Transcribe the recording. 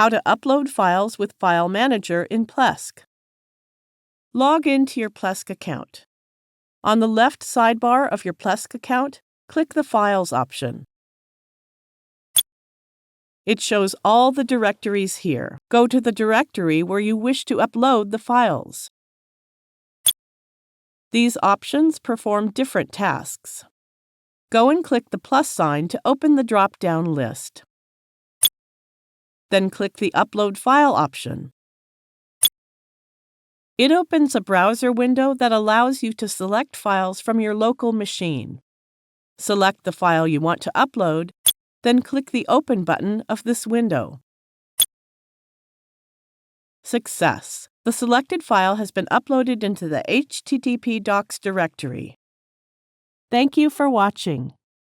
How to upload files with File Manager in Plesk. Log into your Plesk account. On the left sidebar of your Plesk account, click the Files option. It shows all the directories here. Go to the directory where you wish to upload the files. These options perform different tasks. Go and click the plus sign to open the drop-down list. Then click the Upload File option. It opens a browser window that allows you to select files from your local machine. Select the file you want to upload, then click the Open button of this window. Success! The selected file has been uploaded into the HTTP docs directory. Thank you for watching.